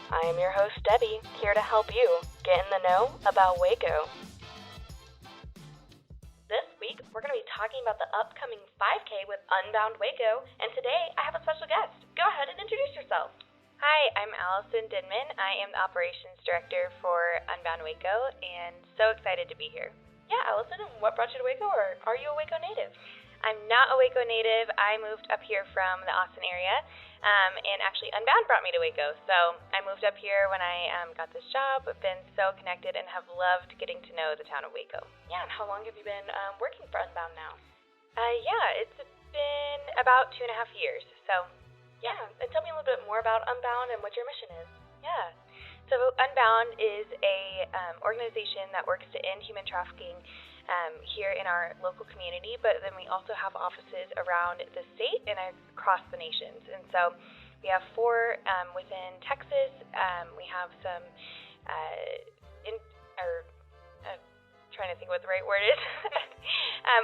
I am your host, Debbie, here to help you get in the know about Waco. This week, we're going to be talking about the upcoming 5K with Unbound Waco, and today I have a special guest. Go ahead and introduce yourself. Hi, I'm Allison Denman. I am the Operations Director for Unbound Waco, and so excited to be here. Yeah, Allison, what brought you to Waco, or are you a Waco native? I'm not a Waco native. I moved up here from the Austin area, and actually Unbound brought me to Waco. So I moved up here when I got this job. I've been so connected and have loved getting to know the town of Waco. Yeah, and how long have you been working for Unbound now? It's been about 2.5 years. So, yeah, and tell me a little bit more about Unbound and what your mission is. Yeah. So Unbound is a organization that works to end human trafficking here in our local community, but then we also have offices around the state and across the nations. And so we have 4 within Texas. We have some trying to think what the right word is.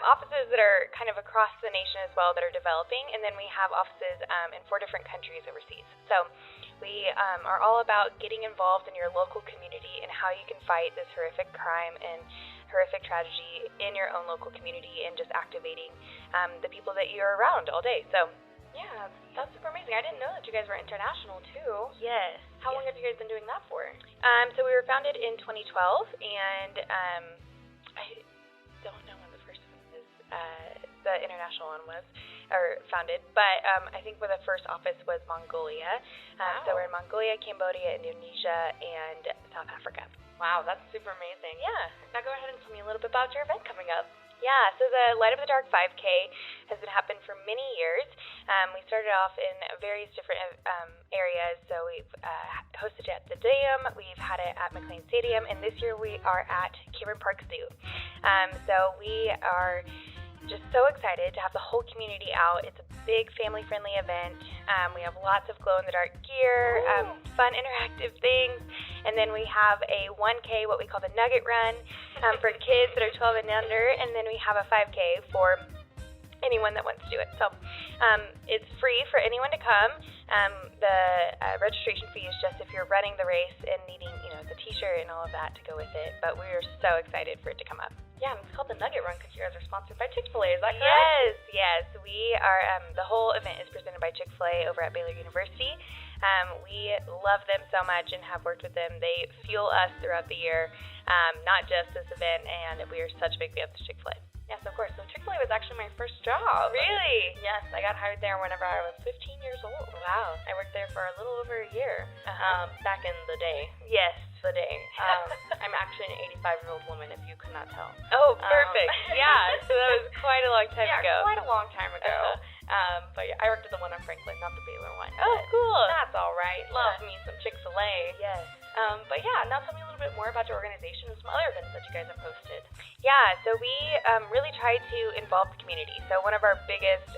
Offices that are kind of across the nation as well that are developing, and then we have offices in 4 different countries overseas. So we are all about getting involved in your local community and how you can fight this horrific crime and horrific tragedy in your own local community and just activating the people that you're around all day. So yeah, that's super amazing. I didn't know that you guys were international too. Yes. How long have you guys been doing that for? So we were founded in 2012, and I don't know when the first one is, the international one was, or founded, but I think where the first office was Mongolia. Wow. So we're in Mongolia, Cambodia, Indonesia, and South Africa. Wow, that's super amazing. Yeah. Now go ahead and tell me a little bit about your event coming up. Yeah, so the Light Up the Dark 5K has been happening for many years. We started off in various different areas. So we've hosted it at the Dam, we've had it at McLean Stadium, and this year we are at Cameron Park Zoo. So we are just so excited to have the whole community out. It's a big family-friendly event. We have lots of glow-in-the-dark gear, fun interactive things, and then we have a 1K, what we call the Nugget Run, for kids that are 12 and under, and then we have a 5K for anyone that wants to do it. So it's free for anyone to come. The registration fee is just if you're running the race and needing, the t-shirt and all of that to go with it. But we are so excited for it to come up. Yeah, and it's called the Nugget Run because you guys are sponsored by Chick-fil-A. Is that correct? Yes. We are. The whole event is presented by Chick-fil-A over at Baylor University. We love them so much and have worked with them. They fuel us throughout the year, not just this event, and we are such big fans of Chick-fil-A. Yes, of course. So Chick-fil-A was actually my first job. Really? Yes, I got hired there whenever I was 15 years old. Wow. I worked there for a little over a year, back in the day. Yes. The day. I'm actually an 85-year-old woman, if you could not tell. Oh, perfect. Yeah, so that was quite a long time ago. Yeah, quite a long time ago. But yeah, I worked at the one on Franklin, not the Baylor one. Oh, cool. That's all right. Love me some Chick-fil-A. Yes. But yeah, now tell me a little bit more about your organization and some other events that you guys have hosted. Yeah, so we really try to involve the community. So one of our biggest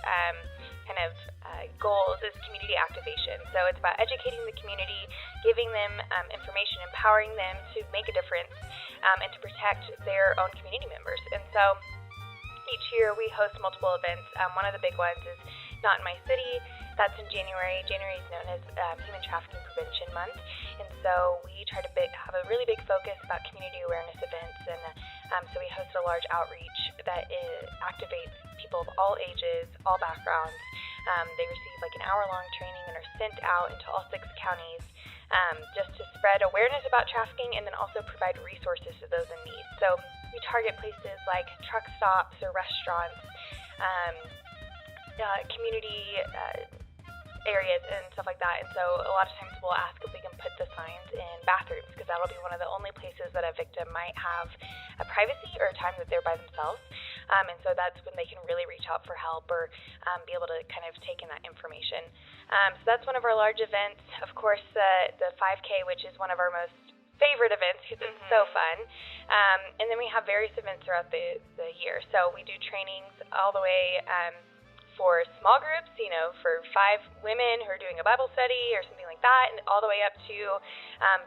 goals is community activation. So it's about educating the community, giving them information, empowering them to make a difference, and to protect their own community members. And so each year we host multiple events. One of the big ones is Not in My City. That's in January. January is known as Human Trafficking Prevention Month. And so we try to have a really big focus about community awareness events. And so we host a large outreach that activates people of all ages, all backgrounds. They receive like an hour-long training and are sent out into all 6 counties just to spread awareness about trafficking and then also provide resources to those in need. So we target places like truck stops or restaurants, community areas and stuff like that. And so a lot of times we'll ask if we can put the signs in bathrooms because that'll be one of the only places that a victim might have a privacy or a time that they're by themselves. And so that's when they can really reach out for help or be able to kind of take in that information. So that's one of our large events. Of course, the 5K, which is one of our most favorite events because it's so fun. And then we have various events throughout the year. So we do trainings all the way for small groups, for 5 women who are doing a Bible study or something like that, and all the way up to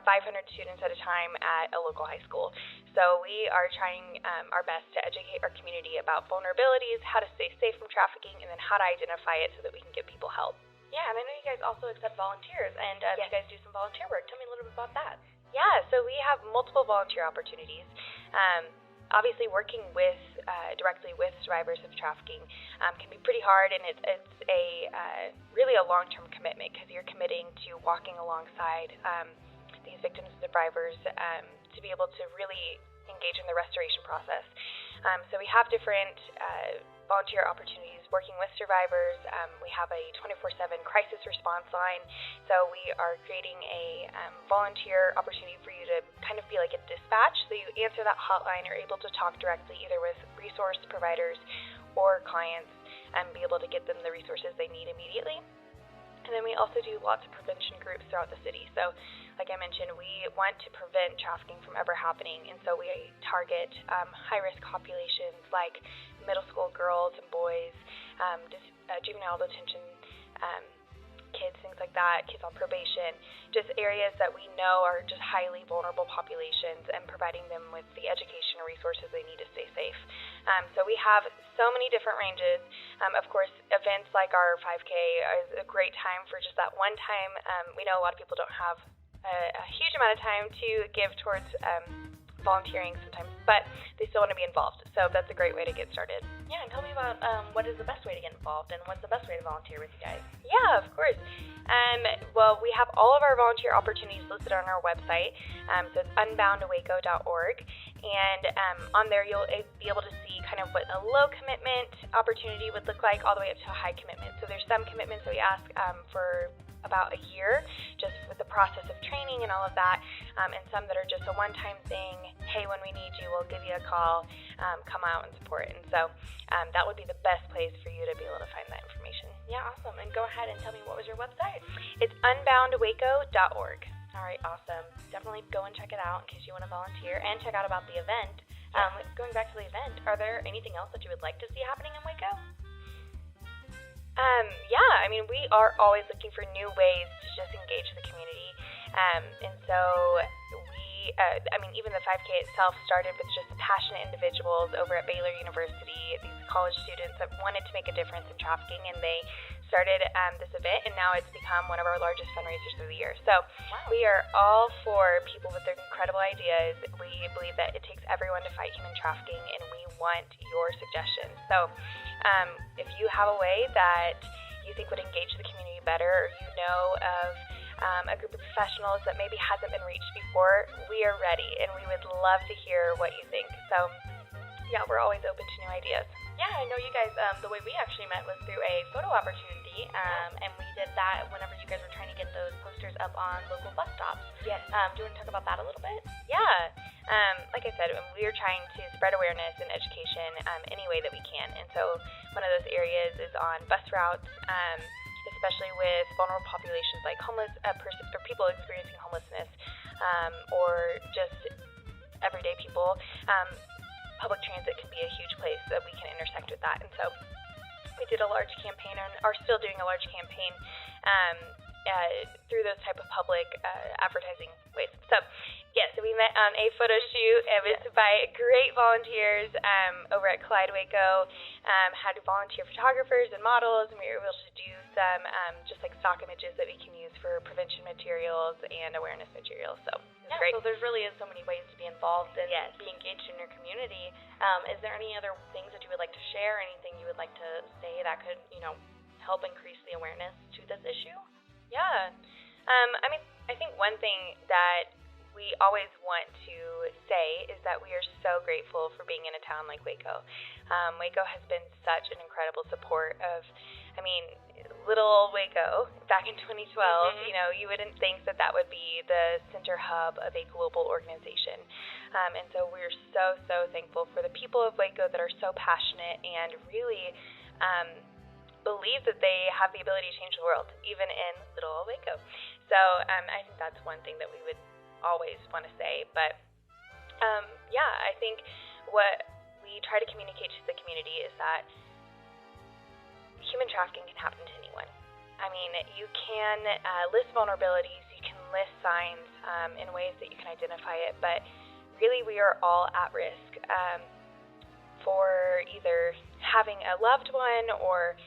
500 students at a time at a local high school. So we are trying our best to educate our community about vulnerabilities, how to stay safe from trafficking, and then how to identify it so that we can give people help. Yeah, and I know you guys also accept volunteers, and Yes. you guys do some volunteer work. Tell me a little bit about that. Yeah, so we have multiple volunteer opportunities. Obviously, working with directly with survivors of trafficking can be pretty hard, and it's really a long-term commitment because you're committing to walking alongside these victims and survivors to be able to really engage in the restoration process. So we have different volunteer opportunities working with survivors. We have a 24/7 crisis response line. So we are creating a volunteer opportunity for you to kind of be like a dispatch. So you answer that hotline, you're able to talk directly either with resource providers or clients and be able to get them the resources they need immediately. And then we also do lots of prevention groups throughout the city. So, like I mentioned, we want to prevent trafficking from ever happening, and so we target high-risk populations like middle school girls and boys, juvenile detention kids, things like that, kids on probation, just areas that we know are just highly vulnerable populations, and providing them with the education and resources they need to stay safe. So we have so many different ranges. Of course, events like our 5K is a great time for just that one time. We know a lot of people don't have a huge amount of time to give towards volunteering sometimes, but they still want to be involved. So that's a great way to get started. Yeah, and tell me about what is the best way to get involved, and what's the best way to volunteer with you guys? Yeah, of course. Well, we have all of our volunteer opportunities listed on our website. So it's unboundwaco.org, and on there you'll be able to see kind of what a low commitment opportunity would look like all the way up to a high commitment. So there's some commitments that we ask for about a year, just with the process of training and all of that, and some that are just a one-time thing. Hey, when we need you, we'll give you a call, come out and support. And so that would be the best place for you to be able to find that information. Yeah, awesome. And go ahead and tell me, what was your website? It's unboundwaco.org. All right, awesome. Definitely go and check it out in case you want to volunteer, and check out about the event. Going back to the event, are there anything else that you would like to see happening in Waco? Yeah, I mean, we are always looking for new ways to just engage the community. And so even the 5K itself started with just passionate individuals over at Baylor University, these college students that wanted to make a difference in trafficking, and they started this event, and now it's become one of our largest fundraisers of the year. So we are all for people with their incredible ideas. We believe that it takes everyone to fight human trafficking, and we want your suggestions. So if you have a way that you think would engage the community better, or you know of a group of professionals that maybe hasn't been reached before, we are ready, and we would love to hear what you think. So, yeah, we're always open to new ideas. Yeah, I know you guys, the way we actually met was through a photo opportunity, and we did that whenever you guys were trying to get those posters up on local bus stops. Yes. Do you want to talk about that a little bit? Yeah. Like I said, we are trying to spread awareness and education any way that we can. And so one of those areas is on bus routes, especially with vulnerable populations like homeless or people experiencing homelessness, or just everyday people. Public transit can be a huge place that we can intersect with that. And so we did a large campaign, and are still doing a large campaign through those type of public advertising ways. So, so we met on a photo shoot. It was by great volunteers over at Collide Waco. Had volunteer photographers and models, and we were able to do some just like stock images that we can use for prevention materials and awareness materials. So it was great. So there really is so many ways to be involved and be engaged in your community. Is there any other things that you would like to share? Anything you would like to say that could, help increase the awareness to this issue? Yeah. I think one thing that we always want to say is that we are so grateful for being in a town like Waco. Waco has been such an incredible support of, little old Waco back in 2012. You wouldn't think that would be the center hub of a global organization. And so we're so, so thankful for the people of Waco that are so passionate and really believe that they have the ability to change the world, even in little old Waco. So I think that's one thing that we would always want to say. But I think what we try to communicate to the community is that human trafficking can happen to anyone. You can list vulnerabilities, you can list signs in ways that you can identify it, but really we are all at risk for either having a loved one, or,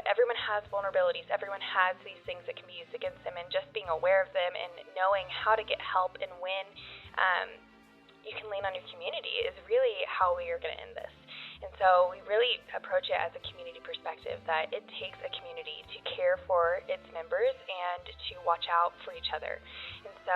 everyone has vulnerabilities. Everyone has these things that can be used against them, and just being aware of them and knowing how to get help and when you can lean on your community is really how we are going to end this. And so we really approach it as a community perspective, that it takes a community to care for its members and to watch out for each other. And so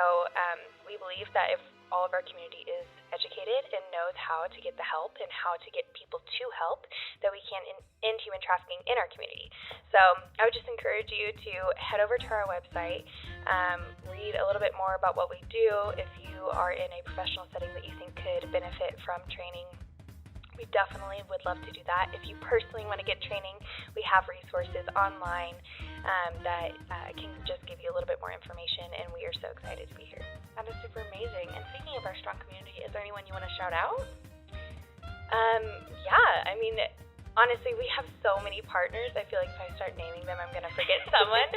we believe that if all of our community is educated and knows how to get the help and how to get people to help, that we can end human trafficking in our community. So I would just encourage you to head over to our website, read a little bit more about what we do. If you are in a professional setting that you think could benefit from training, we definitely would love to do that. If you personally want to get training, we have resources online that can just give you a little bit more information, and we are so excited to be here. That is super amazing. And speaking of our strong community, is there anyone you want to shout out? Honestly, we have so many partners. I feel like if I start naming them, I'm going to forget someone.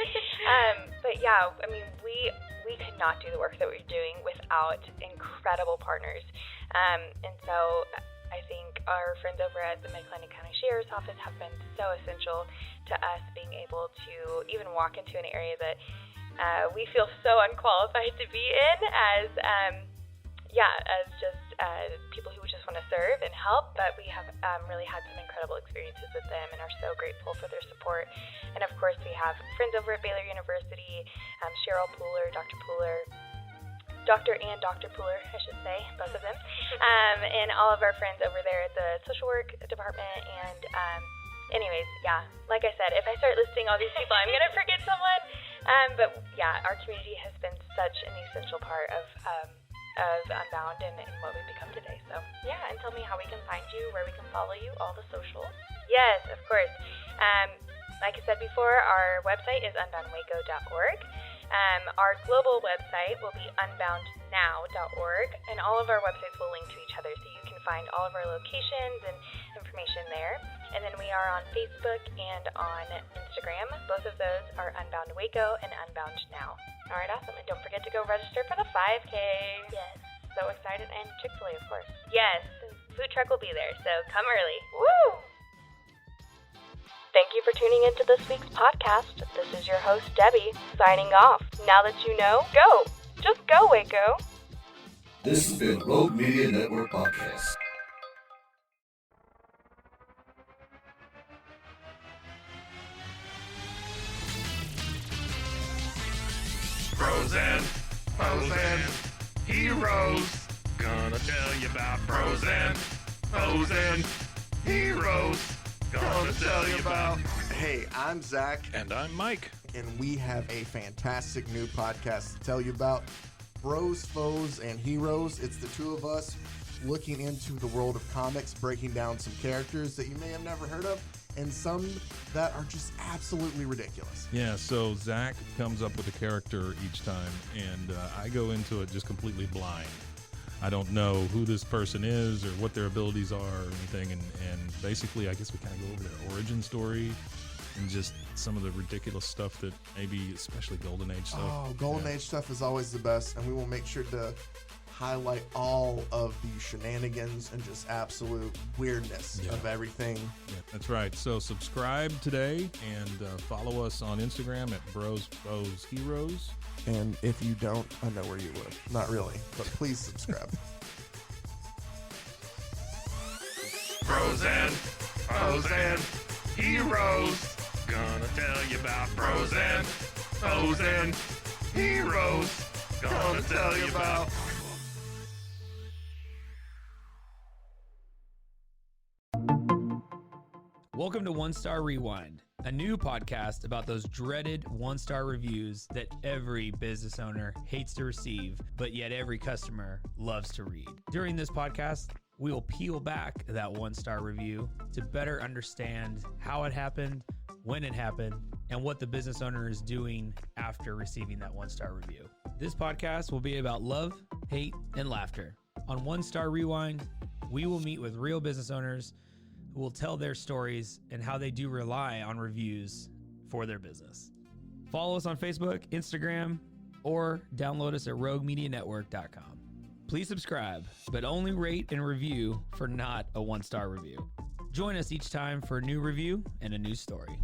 We could not do the work that we're doing without incredible partners. And so I think our friends over at the Mid-Atlantic County Sheriff's Office have been so essential to us being able to even walk into an area that we feel so unqualified to be in as just people who just want to serve and help. But we have really had some incredible experiences with them and are so grateful for their support. And of course, we have friends over at Baylor University, Cheryl Pooler, Dr. Pooler, Dr. and Dr. Pooler, I should say, both of them, and all of our friends over there at the social work department. And like I said, if I start listing all these people, I'm going to forget someone. Our community has been such an essential part of Unbound and what we've become today. So and tell me how we can find you, where we can follow you, all the socials. Yes, of course. Like I said before, our website is unboundwaco.org. Our global website will be unboundnow.org, and all of our websites will link to each other, so you can find all of our locations and information there. And then we are on Facebook and on Instagram. Both of those are Unbound Waco and Unbound Now. All right, awesome. And don't forget to go register for the 5K. Yes. So excited. And Chick-fil-A, of course. Yes. Food truck will be there, so come early. Woo! Thank you for tuning into this week's podcast. This is your host, Debbie, signing off. Now that you know, go! Just go, Waco! This has been Rogue Media Network Podcast. Frozen, heroes. Gonna tell you about frozen, heroes. Gonna tell you about. Hey, I'm Zach. And I'm Mike. And we have a fantastic new podcast to tell you about. Bros, Foes, and Heroes. It's the two of us looking into the world of comics, breaking down some characters that you may have never heard of, and some that are just absolutely ridiculous. Yeah, so Zach comes up with a character each time, and I go into it just completely blind. I don't know who this person is or what their abilities are or anything, and basically I guess we kind of go over their origin story and just some of the ridiculous stuff that maybe, especially Golden Age stuff. Oh, Golden Age stuff is always the best, and we will make sure to highlight all of the shenanigans and just absolute weirdness of everything. Yeah, that's right. So subscribe today and follow us on Instagram at Bros, Foes, Heroes. And if you don't, I know where you live. Not really, but please subscribe. Frozen, heroes. Gonna tell you about frozen, heroes. Gonna tell you about. Welcome to One Star Rewind, a new podcast about those dreaded one-star reviews that every business owner hates to receive, but yet every customer loves to read. During this podcast, we will peel back that one-star review to better understand how it happened, when it happened, and what the business owner is doing after receiving that one-star review. This podcast will be about love, hate, and laughter. On One Star Rewind, we will meet with real business owners who will tell their stories and how they do rely on reviews for their business. Follow us on Facebook, Instagram, or download us at roguemedianetwork.com. Please subscribe, but only rate and review for not a one-star review. Join us each time for a new review and a new story.